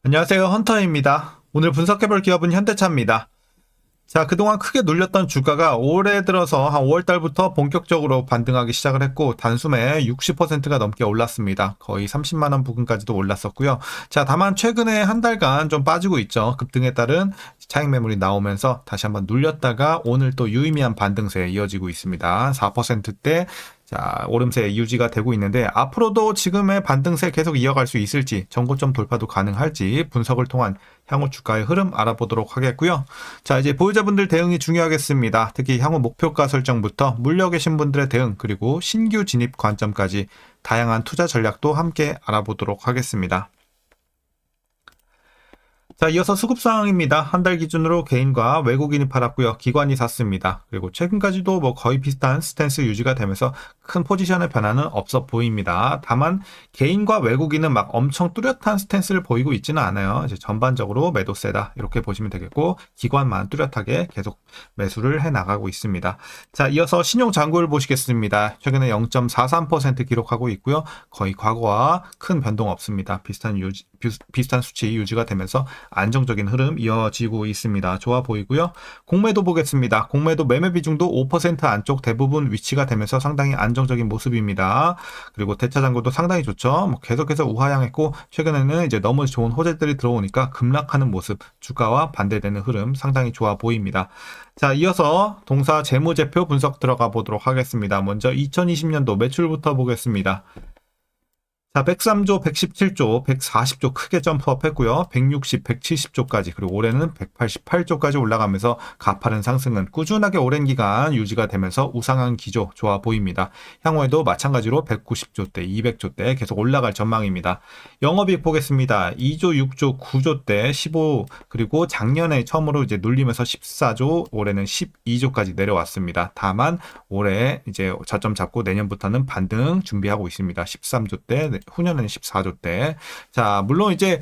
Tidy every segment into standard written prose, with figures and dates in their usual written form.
안녕하세요. 헌터입니다. 오늘 분석해볼 기업은 현대차입니다. 자, 그동안 크게 눌렸던 주가가 올해 들어서 한 5월달부터 본격적으로 반등하기 시작을 했고, 단숨에 60%가 넘게 올랐습니다. 거의 30만원 부근까지도 올랐었고요. 자, 다만 최근에 한 달간 좀 빠지고 있죠. 급등에 따른 차익 매물이 나오면서 다시 한번 눌렸다가 오늘 또 유의미한 반등세에 이어지고 있습니다. 4%대 자, 오름세 유지가 되고 있는데 앞으로도 지금의 반등세 계속 이어갈 수 있을지, 전고점 돌파도 가능할지 분석을 통한 향후 주가의 흐름 알아보도록 하겠고요. 자, 이제 보유자분들 대응이 중요하겠습니다. 특히 향후 목표가 설정부터 물려 계신 분들의 대응, 그리고 신규 진입 관점까지 다양한 투자 전략도 함께 알아보도록 하겠습니다. 자, 이어서 수급 상황입니다. 한 달 기준으로 개인과 외국인이 팔았고요. 기관이 샀습니다. 그리고 최근까지도 거의 비슷한 스탠스 유지가 되면서 큰 포지션의 변화는 없어 보입니다. 다만 개인과 외국인은 막 엄청 뚜렷한 스탠스를 보이고 있지는 않아요. 이제 전반적으로 매도세다 이렇게 보시면 되겠고, 기관만 뚜렷하게 계속 매수를 해 나가고 있습니다. 자, 이어서 신용 잔고를 보시겠습니다. 최근에 0.43% 기록하고 있고요. 거의 과거와 큰 변동 없습니다. 비슷한 수치 유지가 되면서 안정적인 흐름 이어지고 있습니다. 좋아 보이고요. 공매도 보겠습니다. 공매도 매매 비중도 5% 안쪽 대부분 위치가 되면서 상당히 안정적인 모습입니다. 그리고 대차 잔고도 상당히 좋죠. 계속해서 우하향했고, 최근에는 이제 너무 좋은 호재들이 들어오니까 급락하는 모습, 주가와 반대되는 흐름 상당히 좋아 보입니다. 자, 이어서 동사 재무제표 분석 들어가 보도록 하겠습니다. 먼저 2020년도 매출부터 보겠습니다. 자, 103조, 117조, 140조 크게 점프업 했고요. 160, 170조까지, 그리고 올해는 188조까지 올라가면서 가파른 상승은 꾸준하게 오랜 기간 유지가 되면서 우상향 기조 좋아 보입니다. 향후에도 마찬가지로 190조대, 200조대 계속 올라갈 전망입니다. 영업이익 보겠습니다. 2조, 6조, 9조대, 15, 그리고 작년에 처음으로 이제 눌리면서 14조, 올해는 12조까지 내려왔습니다. 다만 올해 이제 저점 잡고 내년부터는 반등 준비하고 있습니다. 13조대, 후년에는 14조대. 자, 물론 이제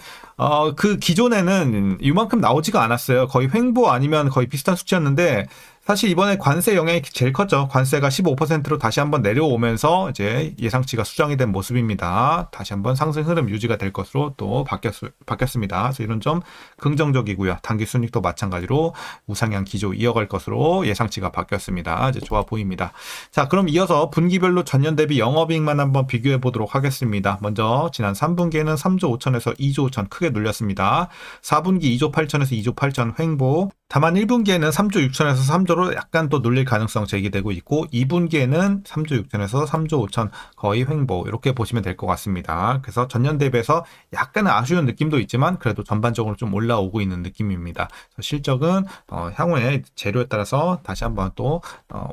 그 기존에는 이만큼 나오지가 않았어요. 거의 횡보 아니면 거의 비슷한 수치였는데, 사실 이번에 관세 영향이 제일 컸죠. 관세가 15%로 다시 한번 내려오면서 이제 예상치가 수정이 된 모습입니다. 다시 한번 상승 흐름 유지가 될 것으로 또 바뀌었습니다. 그래서 이런 점 긍정적이고요. 단기 순익도 마찬가지로 우상향 기조 이어갈 것으로 예상치가 바뀌었습니다. 이제 좋아 보입니다. 자, 그럼 이어서 분기별로 전년 대비 영업이익만 한번 비교해 보도록 하겠습니다. 먼저 지난 3분기에는 3조 5천에서 2조 5천 크게 눌렸습니다. 4분기 2조 8천에서 2조 8천 횡보. 다만 1분기에는 3조 6천에서 3조로 약간 또 눌릴 가능성 제기되고 있고, 2분기에는 3조 6천에서 3조 5천 거의 횡보, 이렇게 보시면 될 것 같습니다. 그래서 전년 대비해서 약간은 아쉬운 느낌도 있지만 그래도 전반적으로 좀 올라오고 있는 느낌입니다. 실적은 향후에 재료에 따라서 다시 한번 또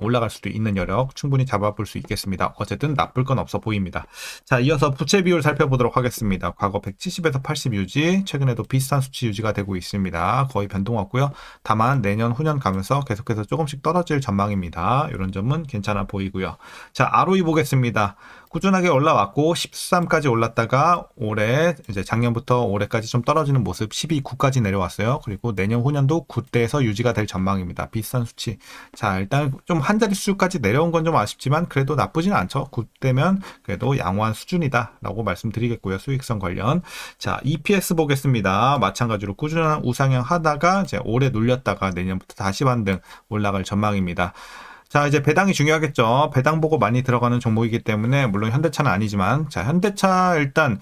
올라갈 수도 있는 여력 충분히 잡아볼 수 있겠습니다. 어쨌든 나쁠 건 없어 보입니다. 자, 이어서 부채 비율 살펴보도록 하겠습니다. 과거 170에서 80 유지, 최근에도 비슷한 수치 유지가 되고 있습니다. 거의 변동 없고요. 다만 내년 후년 가면서 계속해서 조금씩 떨어질 전망입니다. 이런 점은 괜찮아 보이고요. 자, ROE 보겠습니다. 꾸준하게 올라왔고 13까지 올랐다가 올해 이제 작년부터 올해까지 좀 떨어지는 모습, 12,9까지 내려왔어요. 그리고 내년 후년도 9대에서 유지가 될 전망입니다. 비슷한 수치. 자, 일단 좀 한 자릿수까지 내려온 건 좀 아쉽지만 그래도 나쁘진 않죠. 9대면 그래도 양호한 수준이다라고 말씀드리겠고요. 수익성 관련. 자, EPS 보겠습니다. 마찬가지로 꾸준한 우상향 하다가 이제 올해 눌렸다가 내년부터 다시 반등 올라갈 전망입니다. 자, 이제 배당이 중요하겠죠. 배당 보고 많이 들어가는 종목이기 때문에, 물론 현대차는 아니지만, 자, 현대차 일단,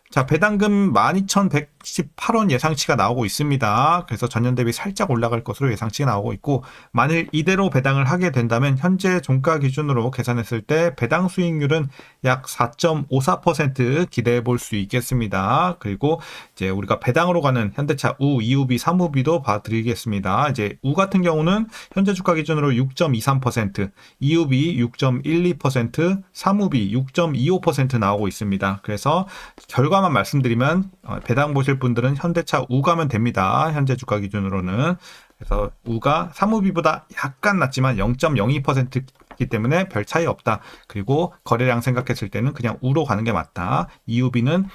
자, 배당금 12,118원 예상치가 나오고 있습니다. 그래서 전년 대비 살짝 올라갈 것으로 예상치가 나오고 있고, 만일 이대로 배당을 하게 된다면 현재 종가 기준으로 계산했을 때 배당 수익률은 약 4.54% 기대해 볼 수 있겠습니다. 그리고 이제 우리가 배당으로 가는 현대차 우, 2우비, 3우비도 봐드리겠습니다. 이제 우 같은 경우는 현재 주가 기준으로 6.23%, 2우비 6.12%, 3우비 6.25% 나오고 있습니다. 그래서 결과만 말씀드리면 배당 보실 분들은 현대차 우 가면 됩니다. 현재 주가 기준으로는. 그래서 우가 3우비보다 약간 낮지만 0.02% 있기 때문에 별 차이 없다. 그리고 거래량 생각했을 때는 그냥 우로 가는 게 맞다. EUB는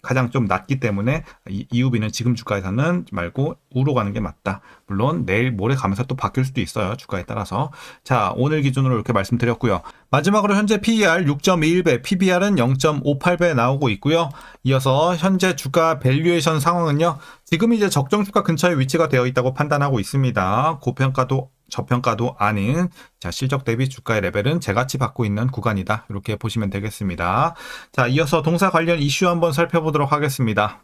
가장 좀 낮기 때문에 EUB는 지금 주가에서는 말고 우로 가는 게 맞다. 물론 내일 모레 가면서 또 바뀔 수도 있어요. 주가에 따라서. 자, 오늘 기준으로 이렇게 말씀드렸고요. 마지막으로 현재 PER 6.21배, PBR은 0.58배 나오고 있고요. 이어서 현재 주가 밸류에이션 상황은요. 지금 이제 적정 주가 근처에 위치가 되어 있다고 판단하고 있습니다. 고평가도 저평가도 아닌 자 실적 대비 주가의 레벨은 제같이 받고 있는 구간이다. 이렇게 보시면 되겠습니다. 자, 이어서 동사 관련 이슈 한번 살펴보도록 하겠습니다.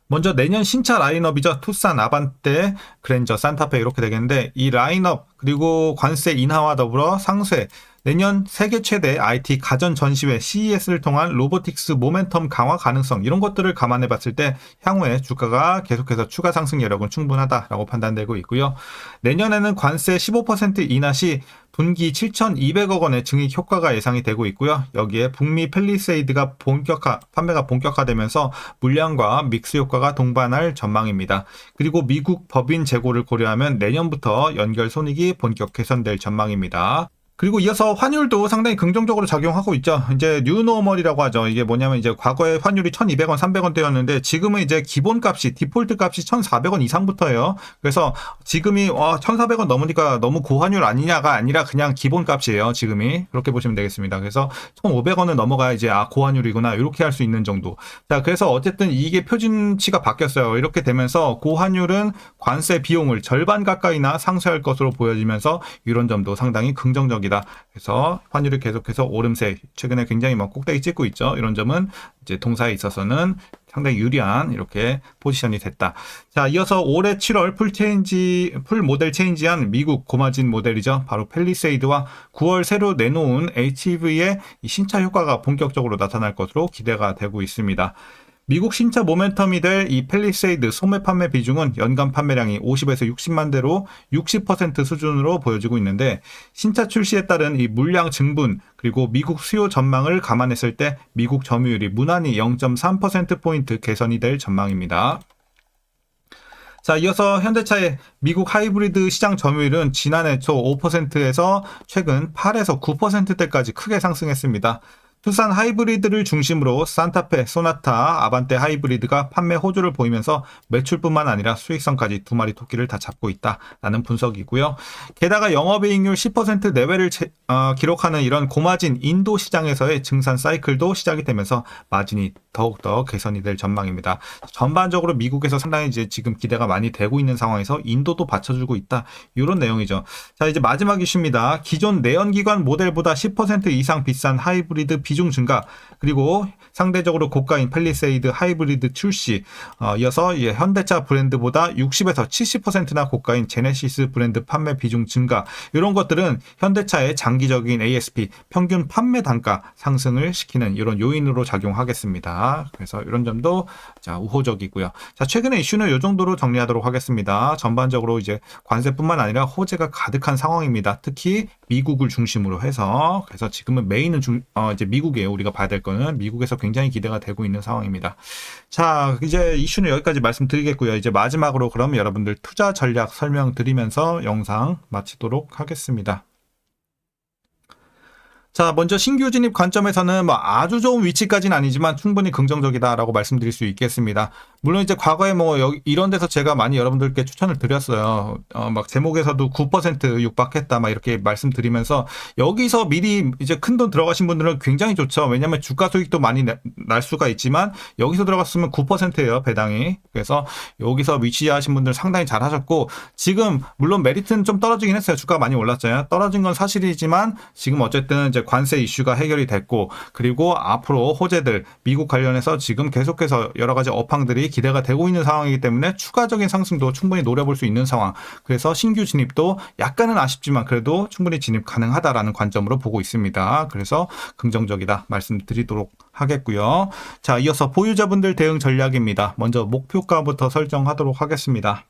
먼저 내년 신차 라인업이죠. 투싼, 아반떼, 그랜저, 산타페 이렇게 되겠는데 이 라인업 그리고 관세 인하와 더불어 상세 내년 세계 최대 IT 가전 전시회 CES를 통한 로보틱스 모멘텀 강화 가능성 이런 것들을 감안해 봤을 때 향후에 주가가 계속해서 추가 상승 여력은 충분하다라고 판단되고 있고요. 내년에는 관세 15% 인하 시 분기 7,200억 원의 증액 효과가 예상이 되고 있고요. 여기에 북미 팰리세이드가 판매가 본격화되면서 물량과 믹스 효과가 동반할 전망입니다. 그리고 미국 법인 재고를 고려하면 내년부터 연결 손익이 본격 개선될 전망입니다. 그리고 이어서 환율도 상당히 긍정적으로 작용하고 있죠. 이제 뉴노멀이라고 하죠. 이게 뭐냐면 이제 과거에 환율이 1,200원, 300원대였는데 지금은 이제 기본값이 디폴트 값이 1,400원 이상부터예요. 그래서 지금이 1,400원 넘으니까 너무 고환율 아니냐가 아니라 그냥 기본값이에요. 지금이 그렇게 보시면 되겠습니다. 그래서 1,500원을 넘어가야 이제 고환율이구나 이렇게 할 수 있는 정도. 자, 그래서 어쨌든 이게 표준치가 바뀌었어요. 이렇게 되면서 고환율은 관세 비용을 절반 가까이나 상쇄할 것으로 보여지면서 이런 점도 상당히 긍정적이다. 그래서 환율이 계속해서 오름세 최근에 굉장히 꼭대기 찍고 있죠. 이런 점은 이제 동사에 있어서는 상당히 유리한 이렇게 포지션이 됐다. 자, 이어서 올해 7월 풀 모델 체인지한 미국 고마진 모델이죠. 바로 팰리세이드와 9월 새로 내놓은 HEV의 신차 효과가 본격적으로 나타날 것으로 기대가 되고 있습니다. 미국 신차 모멘텀이 될 이 팰리세이드 소매 판매 비중은 연간 판매량이 50에서 60만 대로 60% 수준으로 보여지고 있는데 신차 출시에 따른 이 물량 증분 그리고 미국 수요 전망을 감안했을 때 미국 점유율이 무난히 0.3%포인트 개선이 될 전망입니다. 자, 이어서 현대차의 미국 하이브리드 시장 점유율은 지난해 초 5%에서 최근 8에서 9%대까지 크게 상승했습니다. 투싼 하이브리드를 중심으로 산타페, 소나타, 아반떼 하이브리드가 판매 호조를 보이면서 매출뿐만 아니라 수익성까지 두 마리 토끼를 다 잡고 있다라는 분석이고요. 게다가 영업이익률 10% 내외를 기록하는 이런 고마진 인도 시장에서의 증산 사이클도 시작이 되면서 마진이 더욱더 개선이 될 전망입니다. 전반적으로 미국에서 상당히 이제 지금 기대가 많이 되고 있는 상황에서 인도도 받쳐주고 있다. 이런 내용이죠. 자, 이제 마지막 이슈입니다. 기존 내연기관 모델보다 10% 이상 비싼 하이브리드 비중 증가 그리고 상대적으로 고가인 팰리세이드 하이브리드 출시 이어서 이제 현대차 브랜드보다 60에서 70%나 고가인 제네시스 브랜드 판매 비중 증가 이런 것들은 현대차의 장기적인 ASP 평균 판매 단가 상승을 시키는 이런 요인으로 작용하겠습니다. 그래서 이런 점도 자 우호적이고요. 자, 최근의 이슈는 이 정도로 정리하도록 하겠습니다. 전반적으로 이제 관세뿐만 아니라 호재가 가득한 상황입니다. 특히 미국을 중심으로 해서 그래서 지금은 메인은 이제 미국이에요. 우리가 봐야 될 거는 미국에서 굉장히 기대가 되고 있는 상황입니다. 자, 이제 이슈는 여기까지 말씀드리겠고요. 이제 마지막으로 그럼 여러분들 투자 전략 설명드리면서 영상 마치도록 하겠습니다. 자, 먼저 신규 진입 관점에서는 아주 좋은 위치까지는 아니지만 충분히 긍정적이다라고 말씀드릴 수 있겠습니다. 물론 이제 과거에 이런 데서 제가 많이 여러분들께 추천을 드렸어요. 제목에서도 9% 육박했다 이렇게 말씀드리면서 여기서 미리 이제 큰돈 들어가신 분들은 굉장히 좋죠. 왜냐하면 주가 수익도 많이 날 수가 있지만 여기서 들어갔으면 9%예요, 배당이. 그래서 여기서 위치하신 분들 상당히 잘 하셨고 지금 물론 메리트는 좀 떨어지긴 했어요. 주가가 많이 올랐잖아요. 떨어진 건 사실이지만 지금 어쨌든 이제 관세 이슈가 해결이 됐고 그리고 앞으로 호재들 미국 관련해서 지금 계속해서 여러 가지 업황들이 기대가 되고 있는 상황이기 때문에 추가적인 상승도 충분히 노려볼 수 있는 상황. 그래서 신규 진입도 약간은 아쉽지만 그래도 충분히 진입 가능하다라는 관점으로 보고 있습니다. 그래서 긍정적이다 말씀드리도록 하겠고요. 자, 이어서 보유자분들 대응 전략입니다. 먼저 목표가부터 설정하도록 하겠습니다.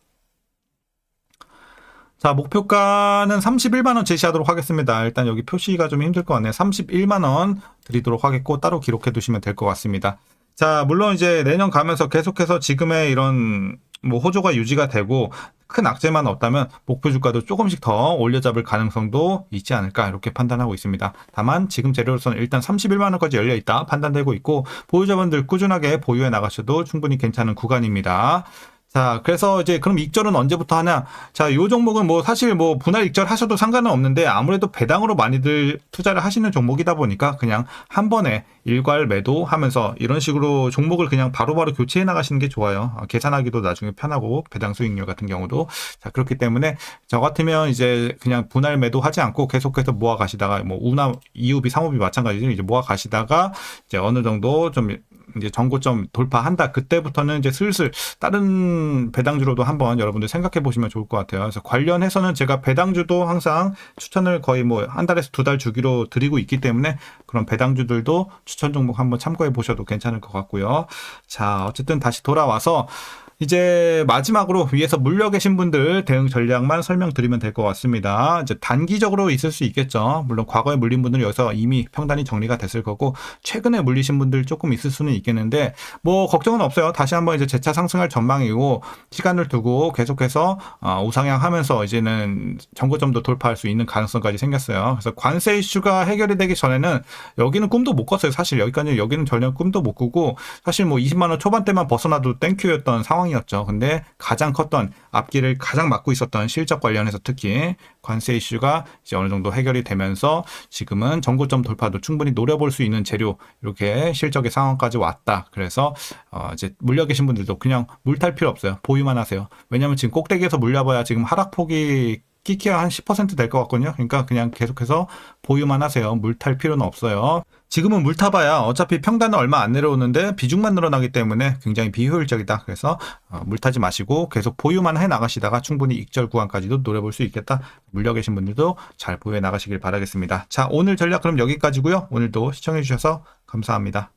자, 목표가는 31만원 제시하도록 하겠습니다. 일단 여기 표시가 좀 힘들 것 같네요. 31만원 드리도록 하겠고 따로 기록해 두시면 될 것 같습니다. 자, 물론 이제 내년 가면서 계속해서 지금의 이런 호조가 유지가 되고 큰 악재만 없다면 목표 주가도 조금씩 더 올려잡을 가능성도 있지 않을까 이렇게 판단하고 있습니다. 다만 지금 재료로서는 일단 31만 원까지 열려 있다 판단되고 있고 보유자분들 꾸준하게 보유해 나가셔도 충분히 괜찮은 구간입니다. 자, 그래서 이제 그럼 익절은 언제부터 하냐? 자, 요 종목은 뭐 사실 뭐 분할 익절 하셔도 상관은 없는데 아무래도 배당으로 많이들 투자를 하시는 종목이다 보니까 그냥 한 번에 일괄 매도하면서 이런 식으로 종목을 그냥 바로바로 교체해 나가시는 게 좋아요. 계산하기도 나중에 편하고 배당 수익률 같은 경우도. 자, 그렇기 때문에 저 같으면 이제 그냥 분할 매도하지 않고 계속해서 모아 가시다가 뭐 우나 이우비 상호비 마찬가지로 이제 모아 가시다가 이제 어느 정도 좀 이제 전고점 돌파한다. 그때부터는 이제 슬슬 다른 배당주로도 한번 여러분들 생각해 보시면 좋을 것 같아요. 그래서 관련해서는 제가 배당주도 항상 추천을 거의 뭐 한 달에서 두 달 주기로 드리고 있기 때문에 그런 배당주들도 추천 종목 한번 참고해 보셔도 괜찮을 것 같고요. 자, 어쨌든 다시 돌아와서 이제 마지막으로 위에서 물려 계신 분들 대응 전략만 설명드리면 될 것 같습니다. 이제 단기적으로 있을 수 있겠죠. 물론 과거에 물린 분들은 여기서 이미 평단이 정리가 됐을 거고 최근에 물리신 분들 조금 있을 수는 있겠는데 뭐 걱정은 없어요. 다시 한번 이제 재차 상승할 전망이고 시간을 두고 계속해서 우상향하면서 이제는 정고점도 돌파할 수 있는 가능성까지 생겼어요. 그래서 관세 이슈가 해결이 되기 전에는 여기는 꿈도 못 꿨어요. 사실 여기까지 여기는 전혀 꿈도 못 꾸고 사실 뭐 20만 원 초반대만 벗어나도 땡큐였던 상황이었죠. 근데 가장 컸던 앞길을 가장 막고 있었던 실적 관련해서 특히 관세 이슈가 이제 어느 정도 해결이 되면서 지금은 정고점 돌파도 충분히 노려볼 수 있는 재료 이렇게 실적의 상황까지 왔다. 그래서 이제 물려 계신 분들도 그냥 물 탈 필요 없어요. 보유만 하세요. 왜냐하면 지금 꼭대기에서 물려봐야 지금 하락폭이 끼키야 한 10% 될 것 같거든요. 그러니까 그냥 계속해서 보유만 하세요. 물 탈 필요는 없어요. 지금은 물 타봐야 어차피 평단은 얼마 안 내려오는데 비중만 늘어나기 때문에 굉장히 비효율적이다. 그래서 물 타지 마시고 계속 보유만 해 나가시다가 충분히 익절 구간까지도 노려볼 수 있겠다. 물려 계신 분들도 잘 보유해 나가시길 바라겠습니다. 자, 오늘 전략 그럼 여기까지고요. 오늘도 시청해 주셔서 감사합니다.